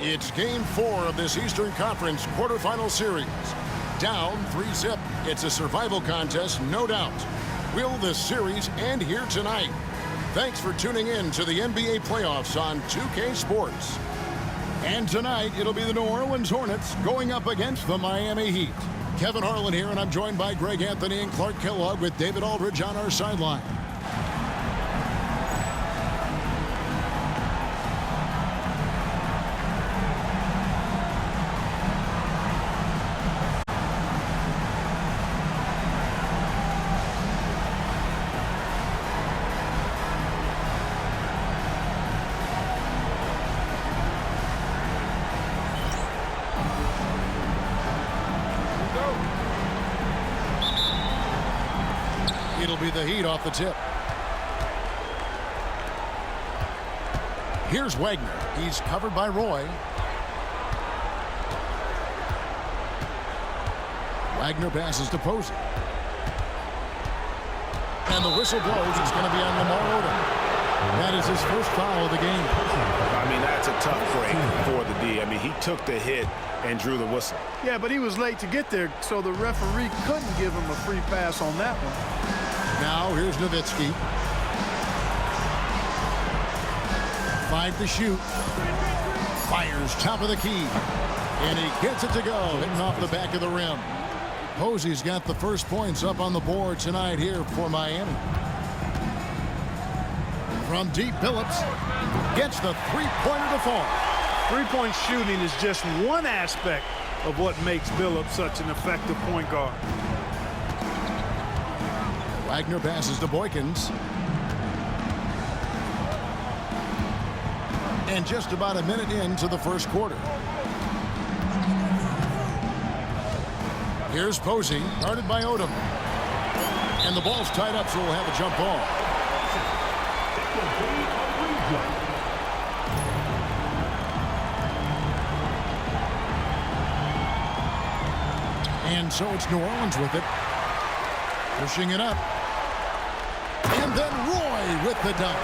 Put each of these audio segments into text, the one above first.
It's Game 4 of this Eastern Conference quarterfinal series. Down 3-zip. It's a survival contest, no doubt. Will the series end here tonight? Thanks for tuning in to the NBA playoffs on 2K Sports. And tonight, it'll be the New Orleans Hornets going up against the Miami Heat. Kevin Harlan here, and I'm joined by Greg Anthony and Clark Kellogg with David Aldridge on our sideline. It'll be the Heat off the tip. Here's Wagner. He's covered by Roy. Wagner passes to Posey. And the whistle blows. It's going to be on Lamar Odom. That is his first foul of the game. I mean, that's a tough break for the D. I mean, he took the hit and drew the whistle. Yeah, but he was late to get there, so the referee couldn't give him a free pass on that one. Now here's Nowitzki. 5 to shoot. Fires top of the key. And he gets it to go, hitting off the back of the rim. Posey's got the first points up on the board tonight here for Miami. From deep, Phillips gets the three-pointer to fall. Three-point shooting is just one aspect of what makes Billups such an effective point guard. Wagner passes to Boykins. And just about a minute into the first quarter. Here's Posey, guarded by Odom. And the ball's tied up, so we'll have a jump ball. And so it's New Orleans with it. Pushing it up. And then Roy with the dunk.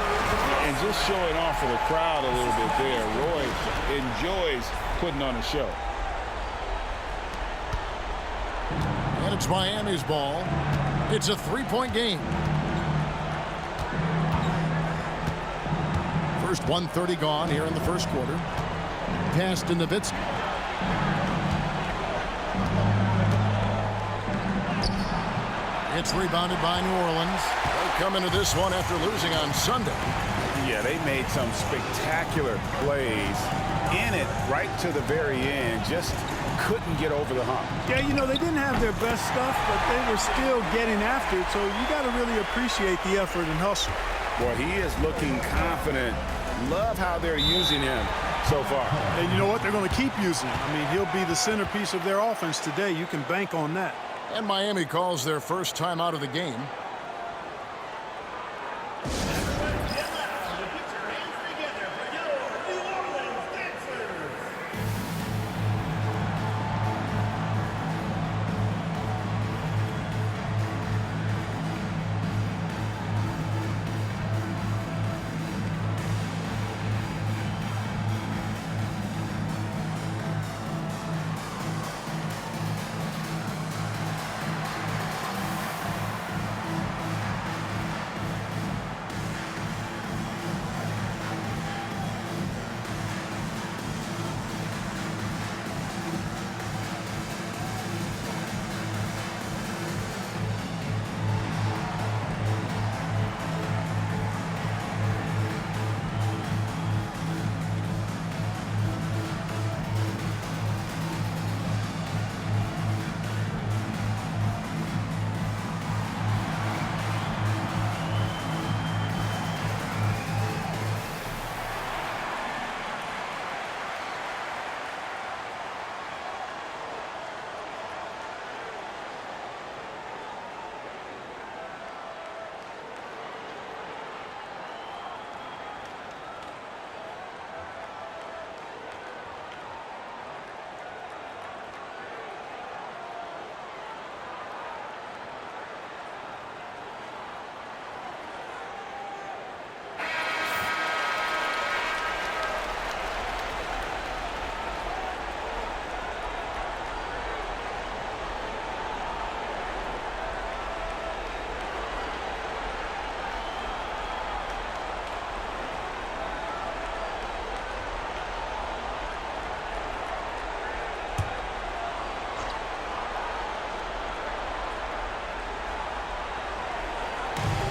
And just showing off for the crowd a little bit there. Roy enjoys putting on a show. And it's Miami's ball. It's a three-point game. First 1:30 gone here in the first quarter. Pass to Nowitzki. It's rebounded by New Orleans. They come into this one after losing on Sunday. Yeah, they made some spectacular plays in it right to the very end. Just couldn't get over the hump. Yeah, you know, they didn't have their best stuff, but they were still getting after it. So you got to really appreciate the effort and hustle. Boy, he is looking confident. Love how they're using him so far. And you know what? They're going to keep using him. I mean, he'll be the centerpiece of their offense today. You can bank on that. And Miami calls their first time out of the game.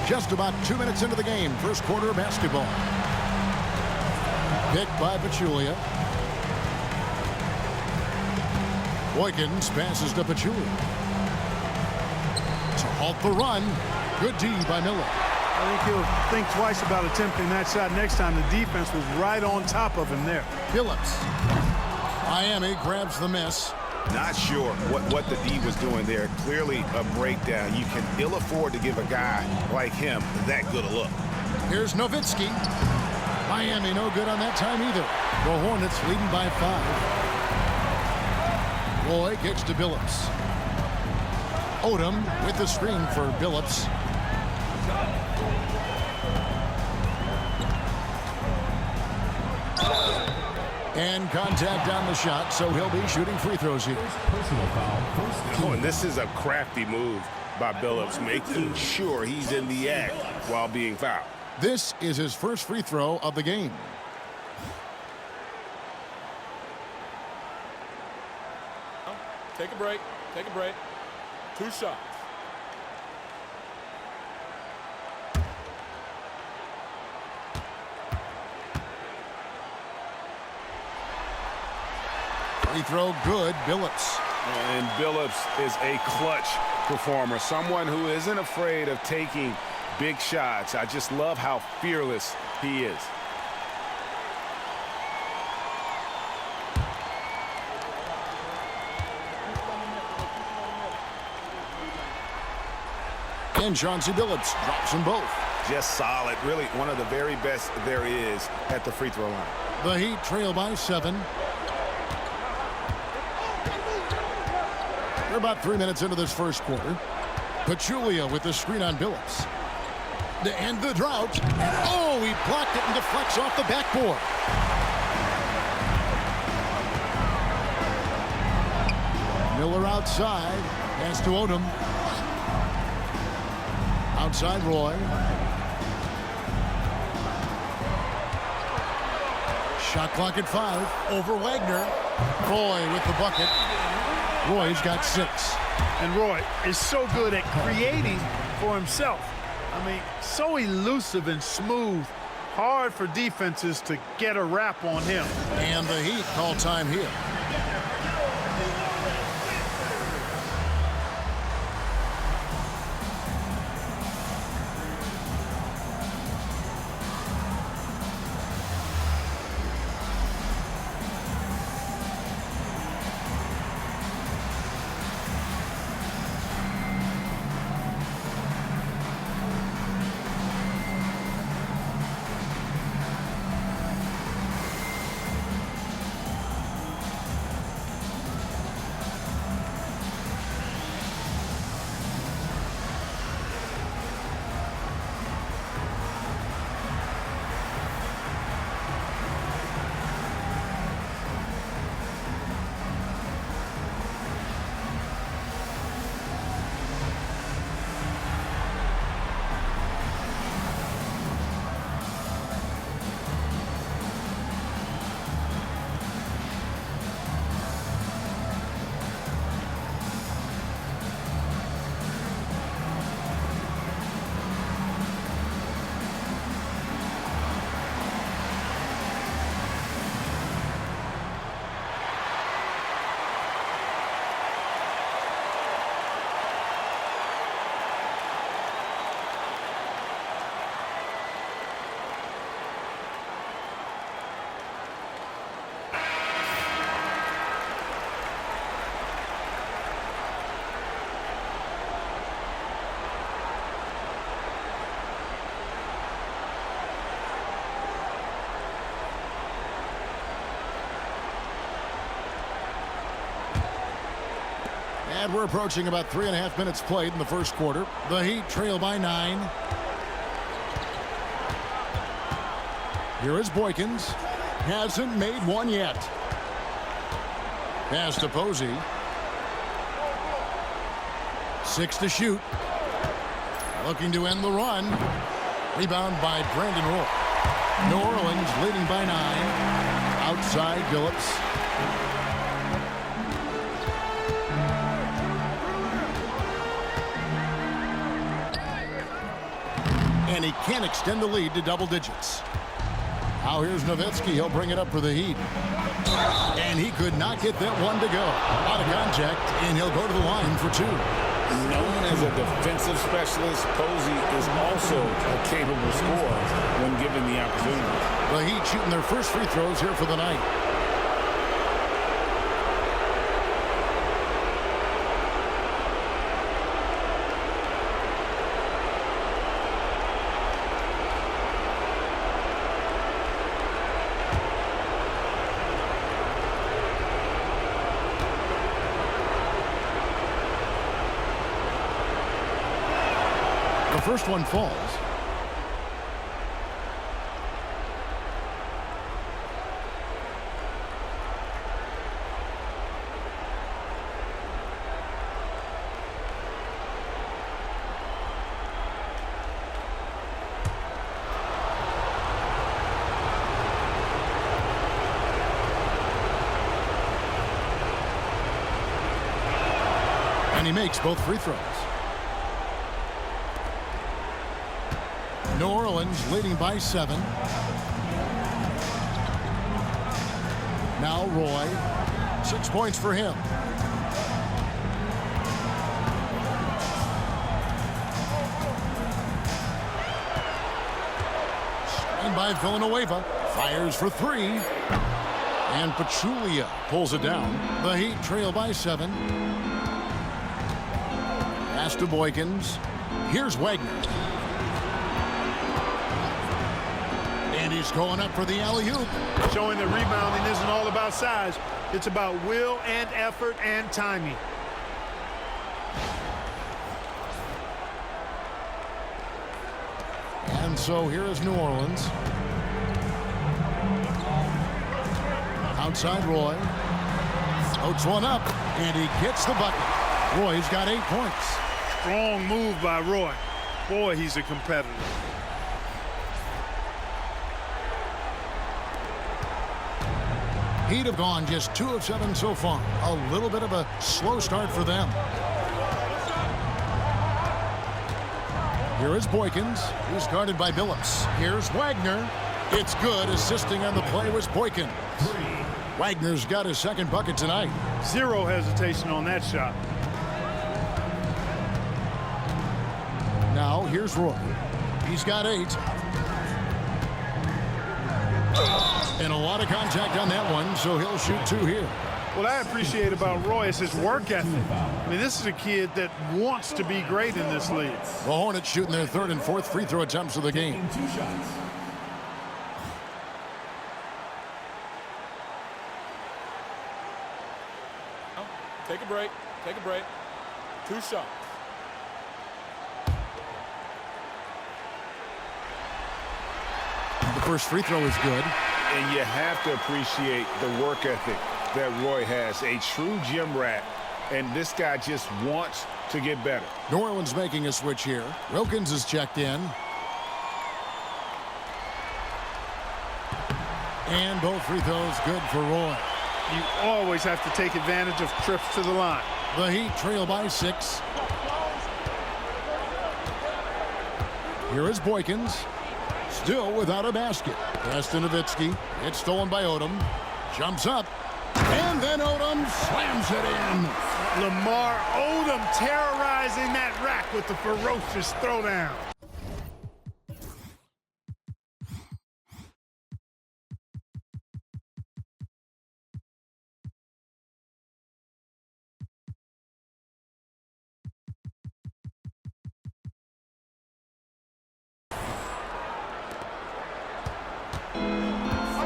Just about 2 minutes into the game, first quarter of basketball. Picked by Pachulia. Boykins passes to Pachulia. To halt the run. Good D by Miller. I think he'll think twice about attempting that shot next time. The defense was right on top of him there. Phillips. Miami grabs the miss. Not sure what the D was doing there. Clearly a breakdown. You can ill afford to give a guy like him that good a look. Here's Nowitzki. Miami no good on that time either. The Hornets leading by 5. Roy kicks to Billups. Odom with the screen for Billups. And contact on the shot, so he'll be shooting free throws here. Oh, and this is a crafty move by Billups, making sure he's in the act while being fouled. This is his first free throw of the game. Take a break. Take a break. 2 shots. Free throw good, Billups. And Billups is a clutch performer, someone who isn't afraid of taking big shots. I just love how fearless he is. And Chauncey Billups drops them both. Just solid, really one of the very best there is at the free throw line. The Heat trail by 7. We're about 3 minutes into this first quarter. Pachulia with the screen on Billups. To end the drought. Oh, he blocked it and deflects off the backboard. Miller outside. Pass to Odom. Outside Roy. Shot clock at 5. Over Wagner. Roy with the bucket. Roy's got 6. And Roy is so good at creating for himself. I mean, so elusive and smooth. Hard for defenses to get a wrap on him. And the Heat call time here. And we're approaching about 3.5 minutes played in the first quarter. The Heat trail by 9. Here is Boykins. Hasn't made one yet. Pass to Posey. 6 to shoot. Looking to end the run. Rebound by Brandon Roy. New Orleans leading by 9. Outside Billups. he can't extend the lead to double digits. Now here's Nowitzki. He'll bring it up for the Heat. And he could not get that one to go. Out of contact, and he'll go to the line for two. Known as a defensive specialist, Posey is also a capable scorer when given the opportunity. The Heat shooting their first free throws here for the night. The first one falls. And he makes both free throws. New Orleans leading by 7. Now Roy. 6 points for him. Screen by Villanueva. Fires for 3. And Pachulia pulls it down. The Heat trail by 7. Pass to Boykins. Here's Wagner. And he's going up for the alley-oop. Showing that rebounding isn't all about size. It's about will and effort and timing. And so here is New Orleans. Outside Roy. Floats one up, and he gets the bucket. Roy's got 8 points. Strong move by Roy. Boy, he's a competitor. Heat have gone just 2 of 7 so far. A little bit of a slow start for them. Here is Boykins. He's guarded by Billups. Here's Wagner. It's good. Assisting on the play was Boykins. Wagner's got his second bucket tonight. Zero hesitation on that shot. Now here's Roy. He's got 8. And a lot of contact on that one, so he'll shoot 2 here. What I appreciate about Roy is his work ethic. I mean, this is a kid that wants to be great in this league. The Hornets shooting their 3rd and 4th free throw attempts of the game. 2 shots. Take a break. Take a break. 2 shots. The first free throw is good. And you have to appreciate the work ethic that Roy has. A true gym rat. And this guy just wants to get better. New Orleans making a switch here. Wilkins is checked in. And both free throws good for Roy. You always have to take advantage of trips to the line. The Heat trail by 6. Here is Boykins. Still without a basket. Pass to Nowitzki. It's stolen by Odom. Jumps up. And then Odom slams it in. Lamar Odom terrorizing that rack with the ferocious throwdown.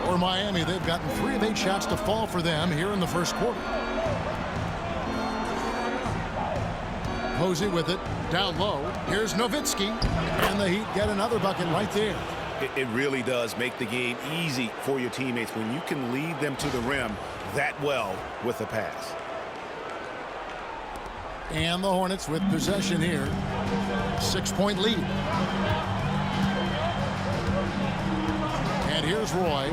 For Miami, they've gotten 3 of 8 shots to fall for them here in the first quarter. Posey with it, down low. Here's Nowitzki, and the Heat get another bucket right there. It really does make the game easy for your teammates when you can lead them to the rim that well with a pass. And the Hornets with possession here. 6-point lead. And here's Roy.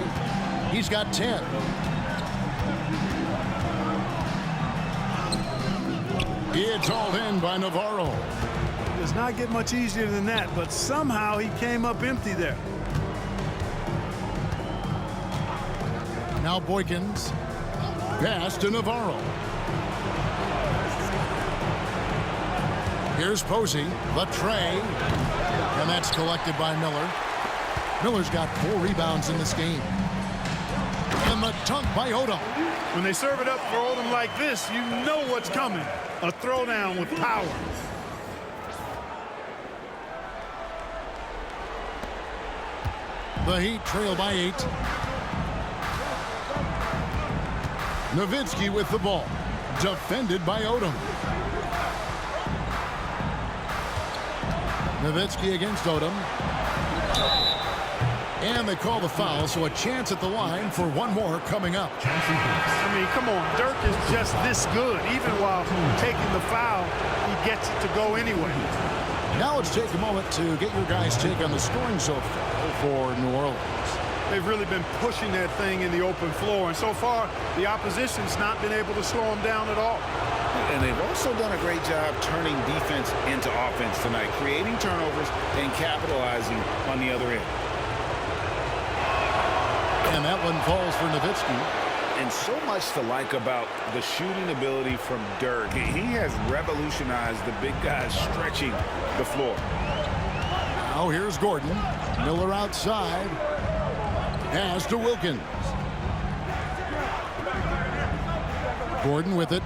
He's got 10. It's hauled in by Navarro. Does not get much easier than that, but somehow he came up empty there. Now Boykins. Pass to Navarro. Here's Posey. The tray. And that's collected by Miller. Miller's got 4 rebounds in this game. And the dunk by Odom. When they serve it up for Odom like this, you know what's coming. A throwdown with power. The Heat trail by 8. Nowitzki with the ball. Defended by Odom. Nowitzki against Odom. And they call the foul, so a chance at the line for one more coming up. I mean, come on. Dirk is just this good. Even while taking the foul, he gets it to go anyway. Now let's take a moment to get your guys' take on the scoring so far for New Orleans. They've really been pushing that thing in the open floor, and so far the opposition's not been able to slow them down at all. And they've also done a great job turning defense into offense tonight, creating turnovers and capitalizing on the other end. And that one falls for Nowitzki. And so much to like about the shooting ability from Dirk. He has revolutionized the big guys stretching the floor. Now here's Gordon. Miller outside. Pass to Wilkins. Gordon with it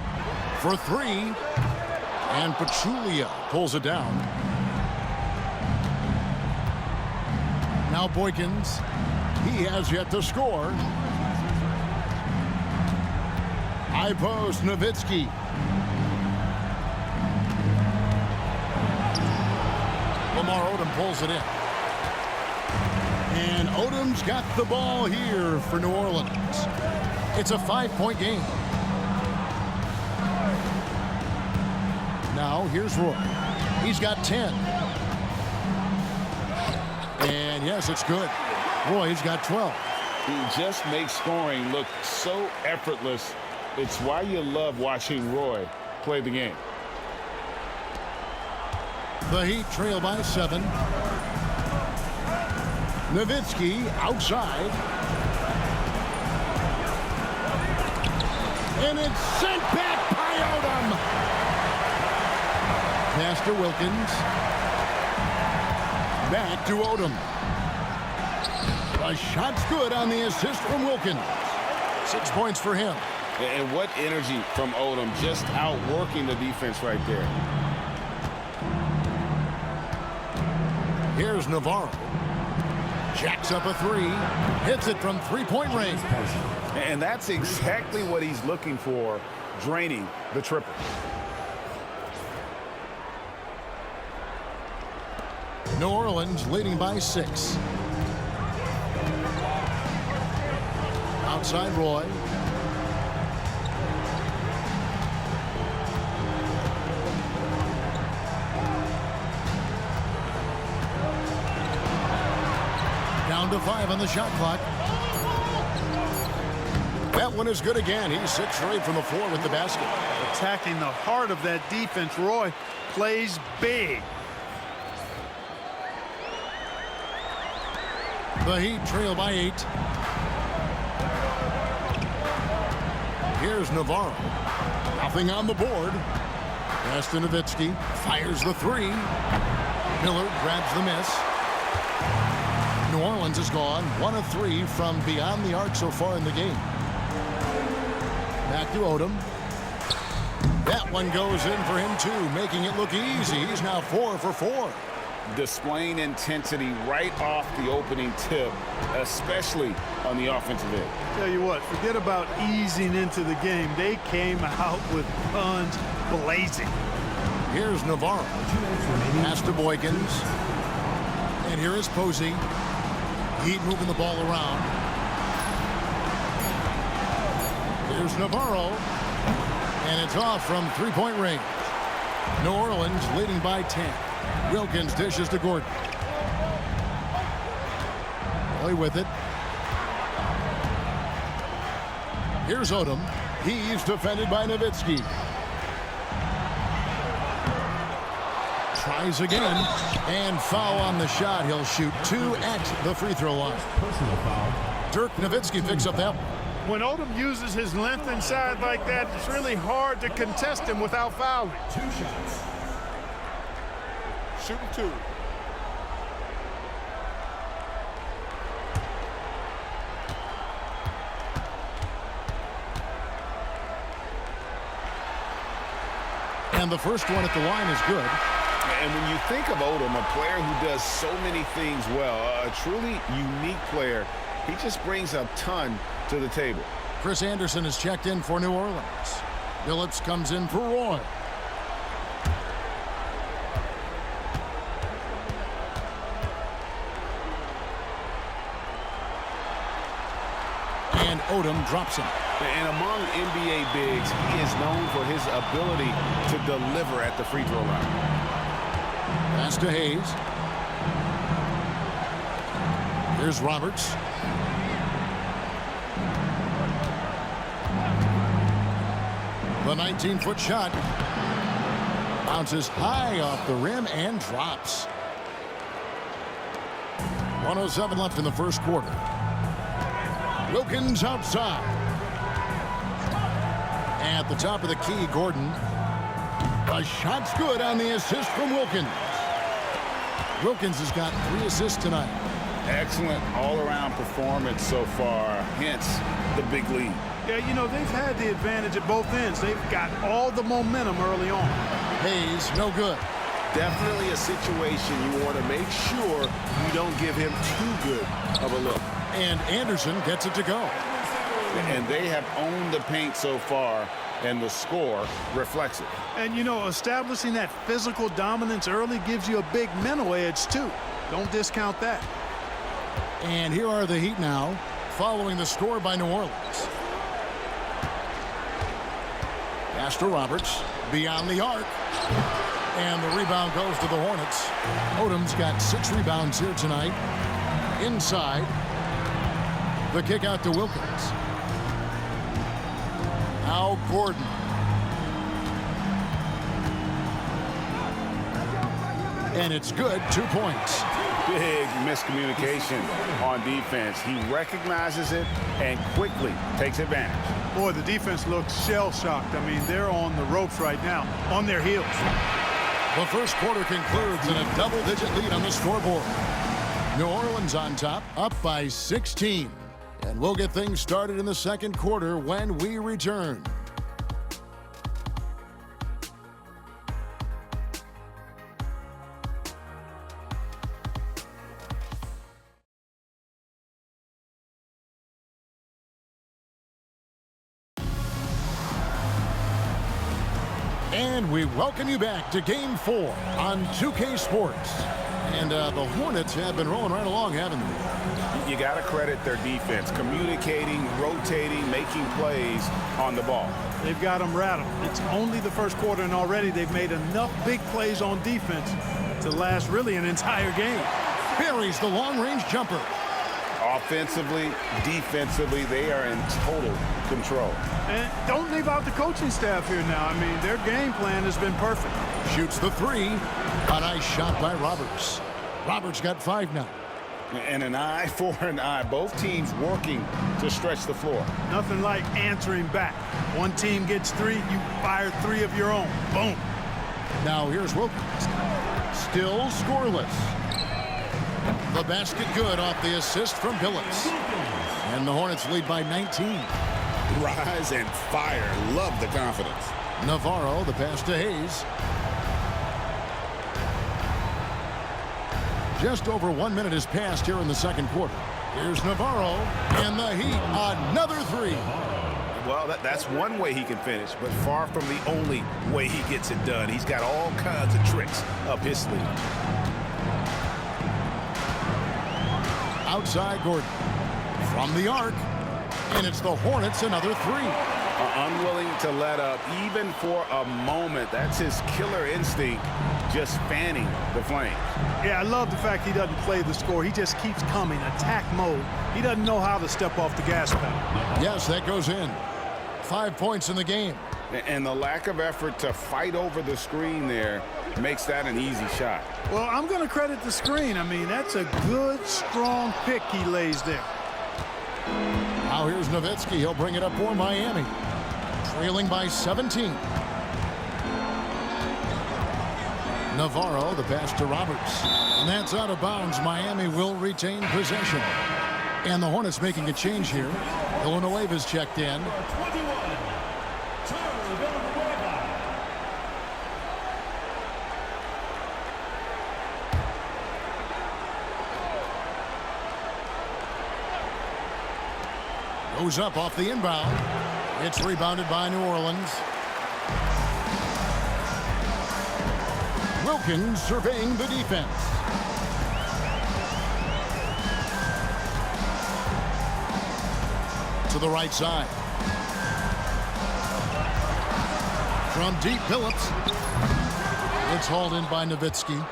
for 3. And Pachulia pulls it down. Now Boykins. He has yet to score. High post, Nowitzki. Lamar Odom pulls it in. And Odom's got the ball here for New Orleans. It's a 5-point game. Now here's Roy. He's got 10. And yes, it's good. Roy's got 12. He just makes scoring look so effortless. It's why you love watching Roy play the game. The Heat trail by 7. Nowitzki outside. And it's sent back by Odom. Pass to Wilkins. Back to Odom. A shot's good on the assist from Wilkins. 6 points for him. And what energy from Odom, just outworking the defense right there. Here's Navarro. Jacks up a 3. Hits it from 3-point range. And that's exactly what he's looking for, draining the triple. New Orleans leading by 6. Outside Roy. Down to 5 on the shot clock. That one is good again. He's 6 straight from the floor with the basket. Attacking the heart of that defense, Roy plays big. The Heat trail by 8. Here's Navarro. Nothing on the board. Pass to Nowitzki. Fires the 3. Miller grabs the miss. New Orleans is gone 1 of 3 from beyond the arc so far in the game. Back to Odom. That one goes in for him too, making it look easy. He's now 4 for 4. Displaying intensity right off the opening tip, especially on the offensive end. Tell you what, forget about easing into the game. They came out with guns blazing. Here's Navarro. Pass to Boykins. And here is Posey. Heat moving the ball around. Here's Navarro. And it's off from 3-point range. New Orleans leading by 10. Wilkins dishes to Gordon. Play with it. Here's Odom. He's defended by Nowitzki. tries again. And foul on the shot. He'll shoot 2 at the free throw line. Personal foul. Dirk Nowitzki picks up that one. When Odom uses his length inside like that, it's really hard to contest him without fouling. 2 shots. Shooting 2. And the first one at the line is good. And when you think of Odom, a player who does so many things well, a truly unique player, he just brings a ton to the table. Chris Anderson is checked in for New Orleans. Phillips comes in for Roy. And Odom drops him. And among NBA bigs, he is known for his ability to deliver at the free throw line. Pass to Hayes. Here's Roberts. The 19-foot shot bounces high off the rim and drops. 1:07 left in the first quarter. Wilkins outside. At the top of the key, Gordon. The shot's good on the assist from Wilkins. Wilkins has got 3 assists tonight. Excellent all-around performance so far, hence the big lead. Yeah, you know, they've had the advantage at both ends. They've got all the momentum early on. Hayes, no good. Definitely a situation you want to make sure you don't give him too good of a look. And Anderson gets it to go. And they have owned the paint so far, and the score reflects it. And, you know, establishing that physical dominance early gives you a big mental edge, too. Don't discount that. And here are the Heat now, following the score by New Orleans. Pass to Roberts, beyond the arc. And the rebound goes to the Hornets. Odom's got 6 rebounds here tonight. Inside. The kick out to Wilkins. Now Gordon. And it's good, 2 points. Big miscommunication on defense. He recognizes it and quickly takes advantage. Boy, the defense looks shell-shocked. I mean, they're on the ropes right now, on their heels. The first quarter concludes in a double-digit lead on the scoreboard. New Orleans on top, up by 16. And we'll get things started in the second quarter when we return. And we welcome you back to Game 4 on 2K Sports. And the Hornets have been rolling right along, haven't they? You got to credit their defense, communicating, rotating, making plays on the ball. They've got them rattled. It's only the first quarter, and already they've made enough big plays on defense to last really an entire game. Buries the long-range jumper. Offensively, defensively, they are in total control. And don't leave out the coaching staff here now. I mean, their game plan has been perfect. Shoots the 3. A nice shot by Roberts. Roberts got 5 now. And an eye for an eye. Both teams working to stretch the floor. Nothing like answering back. One team gets 3, you fire 3 of your own. Boom. Now here's Wilkins. Still scoreless. The basket good off the assist from Phillips. And the Hornets lead by 19. Rise and fire. Love the confidence. Navarro, the pass to Hayes. Just over 1 minute has passed here in the second quarter. Here's Navarro, and the Heat, another 3. Well, that's one way he can finish, but far from the only way he gets it done. He's got all kinds of tricks up his sleeve. Outside Gordon. From the arc. And it's the Hornets, another 3. Unwilling to let up even for a moment. That's his killer instinct, just fanning the flames. Yeah, I love the fact he doesn't play the score. He just keeps coming, attack mode. He doesn't know how to step off the gas pedal. Yes, that goes in. 5 points in the game. And the lack of effort to fight over the screen there makes that an easy shot. Well, I'm going to credit the screen. I mean, that's a good, strong pick he lays there. Now here's Nowitzki. He'll bring it up for Miami. Trailing by 17. Navarro, the pass to Roberts. And that's out of bounds. Miami will retain possession. And the Hornets making a change here. Villanueva's checked in. Goes up off the inbound. It's rebounded by New Orleans. Wilkins surveying the defense. To the right side. From deep, Phillips. It's hauled in by Nowitzki.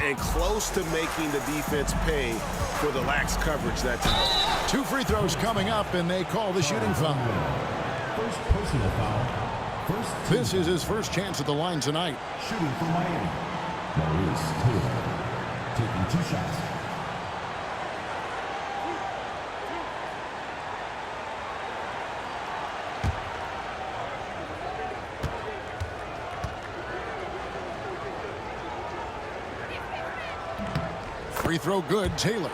And close to making the defense pay for the lax coverage that time. 2 free throws coming up, and they call the shooting foul. First personal foul. This is his first chance at the line tonight. Shooting for Miami. Maurice Taylor taking 2 shots. Free throw good, Taylor.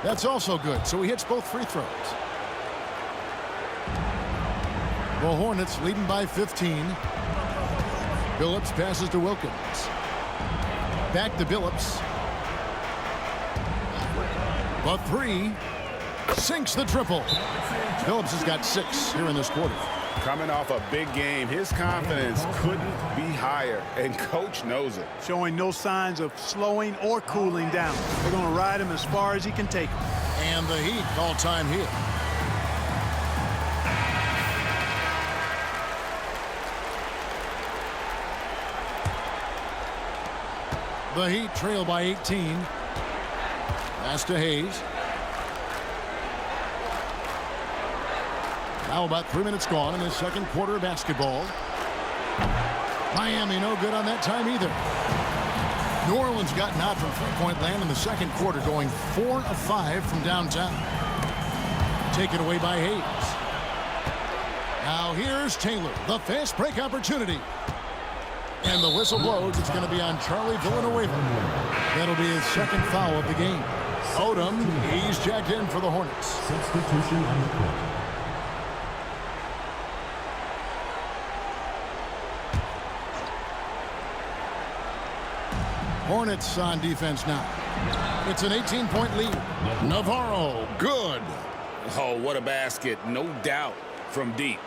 That's also good, so he hits both free throws. The Hornets leading by 15. Phillips passes to Wilkins. Back to Phillips. The 3. Sinks the triple. Phillips has got 6 here in this quarter. Coming off a big game, his confidence couldn't be higher, and coach knows it. Showing no signs of slowing or cooling down. They're going to ride him as far as he can take him. And the Heat call time here. The Heat trail by 18. Pass to Hayes. Now about 3 minutes gone in the second quarter of basketball. Miami no good on that time either. New Orleans gotten out from three-point land in the second quarter, going 4 of 5 from downtown. Taken away by Hayes. Now here's Taylor, the fast break opportunity. And the whistle blows. It's going to be on Charlie Villanueva. That'll be his second foul of the game. Odom, he's checked in for the Hornets. Substitution on the court. Hornets on defense now. It's an 18-point lead. Navarro, good. Oh, what a basket. No doubt from deep.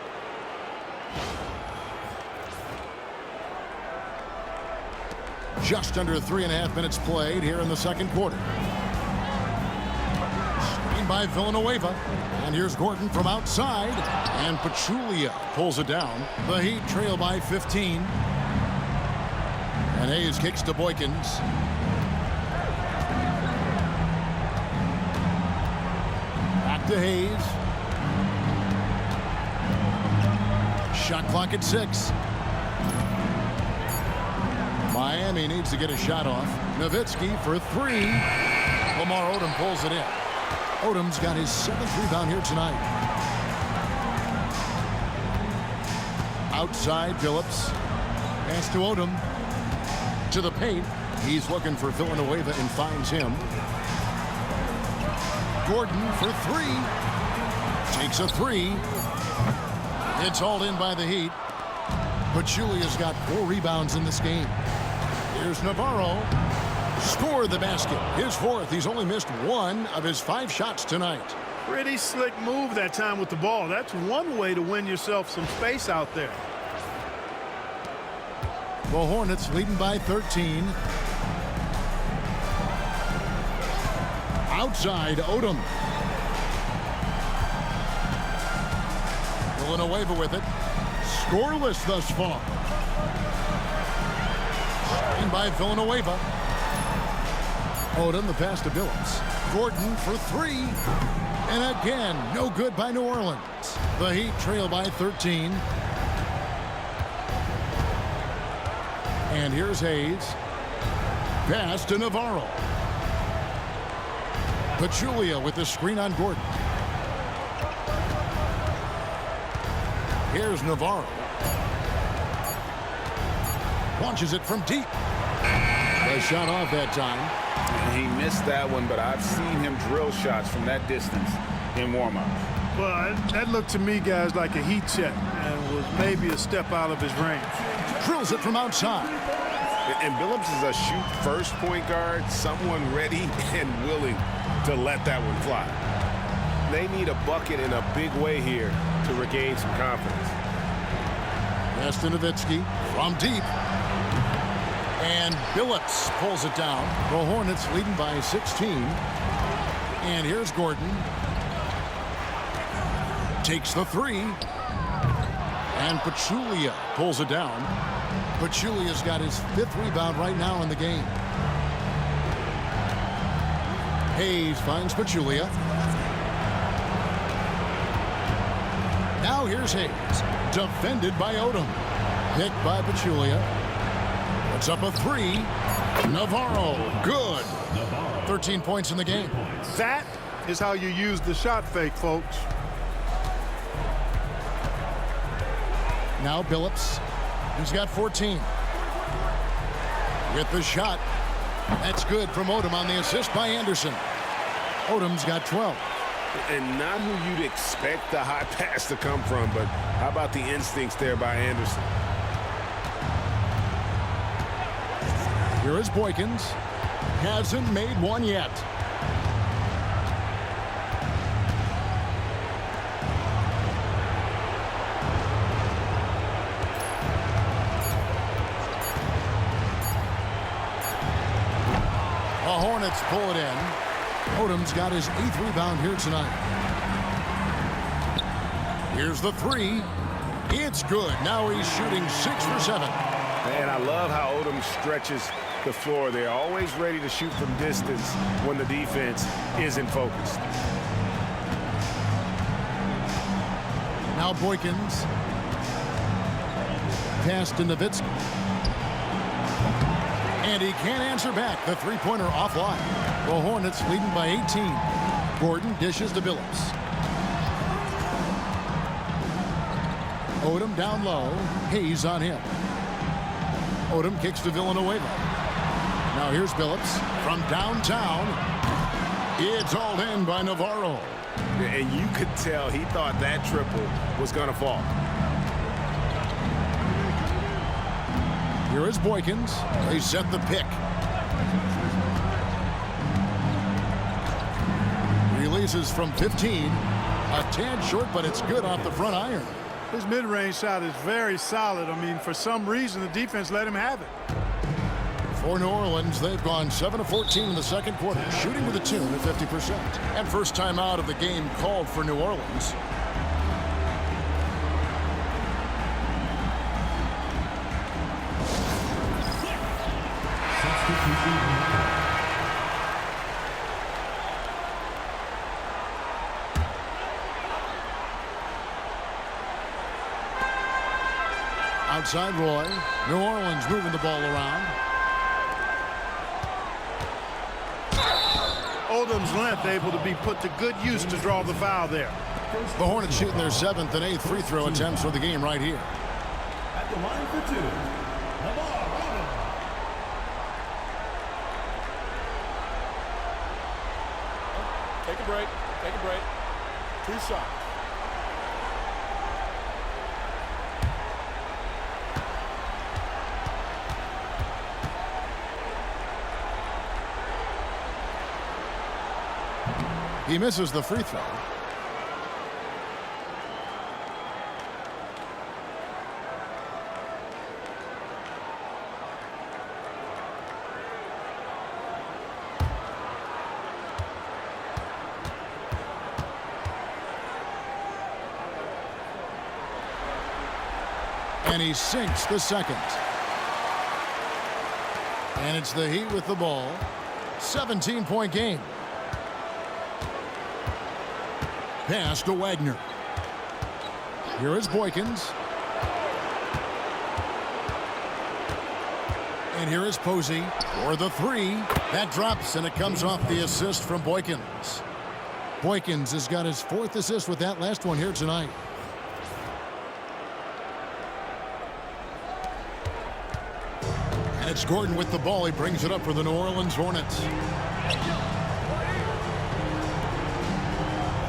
Just under 3.5 minutes played here in the second quarter. Screen by Villanueva. And here's Gordon from outside. And Pachulia pulls it down. The Heat trail by 15. And Hayes kicks to Boykins. Back to Hayes. Shot clock at 6. Miami needs to get a shot off. Nowitzki for 3. Lamar Odom pulls it in. Odom's got his 7th rebound here tonight. Outside Phillips. Pass to Odom. To the paint. He's looking for Villanueva and finds him. Gordon for 3. Takes a 3. It's hauled in by the Heat. Pachulia's got 4 rebounds in this game. Here's Navarro. Scored the basket. His 4th. He's only missed 1 of his 5 shots tonight. Pretty slick move that time with the ball. That's one way to win yourself some space out there. The Hornets leading by 13. Outside, Odom. Villanueva with it. Scoreless thus far. And by Villanueva. Odom, the pass to Billups. Gordon for three. And again, no good by New Orleans. The Heat trail by 13. And here's Hayes. Pass to Navarro. Pachulia with the screen on Gordon. Here's Navarro. Launches it from deep. A shot off that time. He missed that one, but I've seen him drill shots from that distance in warm-ups. Well, that looked to me, guys, like a heat check and was maybe a step out of his range. Drills it from outside. And Billups is a shoot-first point guard, someone ready and willing to let that one fly. They need a bucket in a big way here to regain some confidence. Pass to Nowitzki from deep. And Billups pulls it down. The Hornets leading by 16. And here's Gordon. Takes the three. And Pachulia pulls it down. Pachulia's got his 5th rebound right now in the game. Hayes finds Pachulia. Now here's Hayes. Defended by Odom. Picked by Pachulia. Puts up a three. Navarro. Good. 13 points in the game. That is how you use the shot fake, folks. Now Billups. He's got 14. With the shot. That's good from Odom on the assist by Anderson. Odom's got 12. And not who you'd expect the high pass to come from, but how about the instincts there by Anderson? Here is Boykins. Hasn't made one yet. The Hornets pull it in. Odom's got his 8th rebound here tonight. Here's the three. It's good. Now he's shooting 6 for 7. And I love how Odom stretches the floor. They're always ready to shoot from distance when the defense isn't focused. Now Boykins. Pass to Nowitzki. And he can't answer back. The three-pointer offline. The Hornets leading by 18. Gordon dishes to Billups. Odom down low. Hayes on him. Odom kicks to Villanueva. Now here's Billups from downtown. It's all in by Navarro. And you could tell he thought that triple was going to fall. Here is Boykins. They set the pick. Releases from 15. A tad short, but it's good off the front iron. His mid-range shot is very solid. I mean, for some reason, the defense let him have it. For New Orleans, they've gone 7 of 14 in the second quarter, shooting to the tune of 50%. And first time out of the game called for New Orleans. Outside Roy. New Orleans moving the ball around. Odom's length able to be put to good use to draw the foul there. The Hornets shooting their 7th and 8th free throw attempts for the game right here. At the line for two, Navarro. Take a break. Take a break. 2 shots. He misses the free throw. And he sinks the second. And it's the Heat with the ball. 17-point game. Pass to Wagner. Here is Boykins. And here is Posey for the three. That drops, and it comes off the assist from Boykins. Boykins has got his 4th assist with that last one here tonight. And it's Gordon with the ball. He brings it up for the New Orleans Hornets.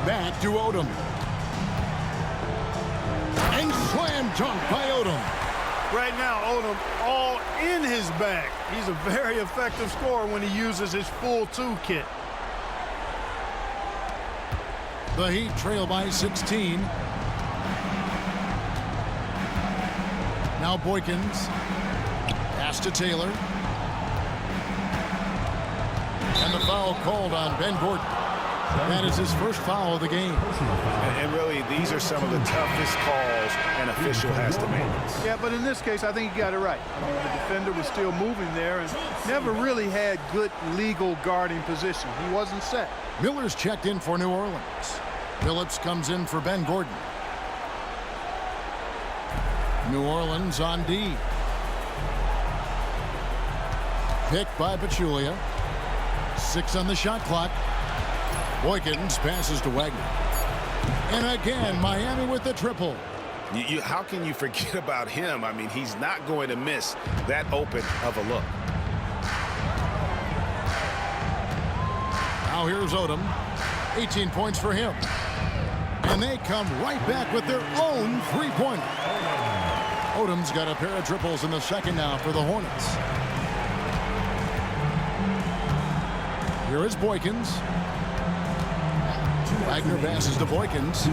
Back to Odom. And slam dunk by Odom. Right now, Odom all in his bag. He's a very effective scorer when he uses his full toolkit. The Heat trail by 16. Now Boykins. Pass to Taylor. And the foul called on Ben Gordon. That is his first foul of the game. And really, these are some of the toughest calls an official has to make. Yeah, but in this case, I think he got it right. I mean, the defender was still moving there and never really had good legal guarding position. He wasn't set. Miller's checked in for New Orleans. Phillips comes in for Ben Gordon. New Orleans on D. Picked by Pachulia. 6 on the shot clock. Boykins passes to Wagner. And again, Miami with the triple. How can you forget about him? I mean, he's not going to miss that open of a look. Now here's Odom. 18 points for him. And they come right back with their own three-pointer. Odom's got a pair of triples in the second now for the Hornets. Here is Boykins. Wagner passes to Boykins.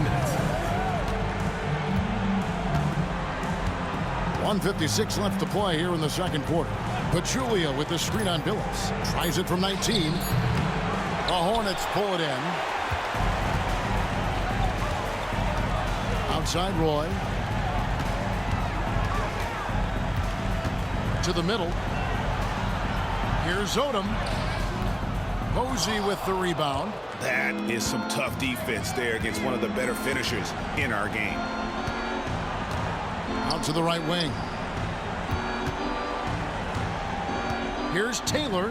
1:56 left to play here in the second quarter. Pachulia with the screen on Billups. Tries it from 19. The Hornets pull it in. Outside Roy. To the middle. Here's Odom. Posey with the rebound. That is some tough defense there against one of the better finishers in our game. Out to the right wing. Here's Taylor.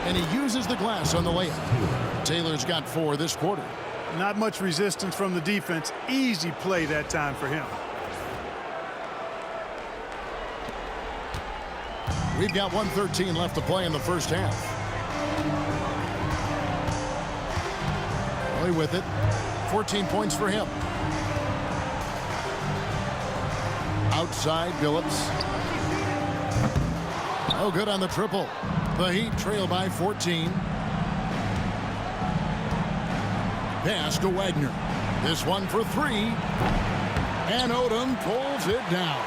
And he uses the glass on the layup. Taylor's got 4 this quarter. Not much resistance from the defense. Easy play that time for him. We've got 1:13 left to play in the first half. Roy with it. 14 points for him. Outside Billups. Oh, good on the triple. The Heat trail by 14. Pass to Wagner. This one for 3. And Odom pulls it down.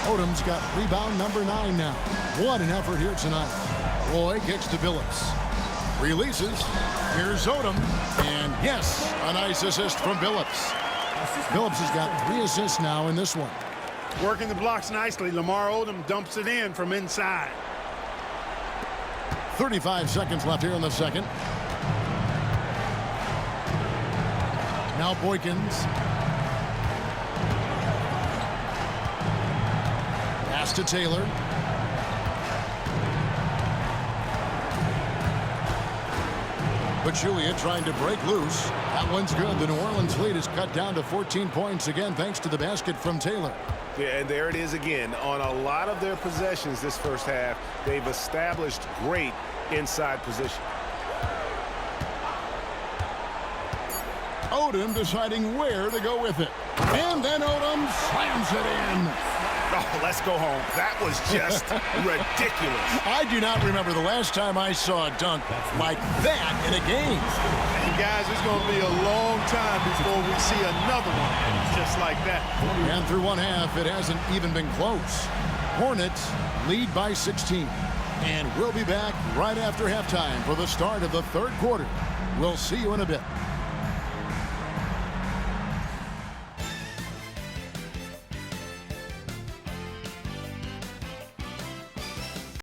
Odom's got rebound number 9 now. What an effort here tonight. Roy kicks to Billups. Releases. Here's Odom. And yes, a nice assist from Billups. Billups has got 3 assists now in this one. Working the blocks nicely. Lamar Odom dumps it in from inside. 35 seconds left here in the second. Now Boykins. Pass to Taylor. Pachulia trying to break loose. That one's good. The New Orleans lead is cut down to 14 points again thanks to the basket from Taylor. Yeah, and there it is again. On a lot of their possessions this first half, they've established great inside position. Odom deciding where to go with it. And then Odom slams it in. Oh, let's go home. That was just ridiculous. I do not remember the last time I saw a dunk like that in a game. And guys, it's going to be a long time before we see another one just like that. And through one half, it hasn't even been close. Hornets lead by 16. And we'll be back right after halftime for the start of the third quarter. We'll see you in a bit.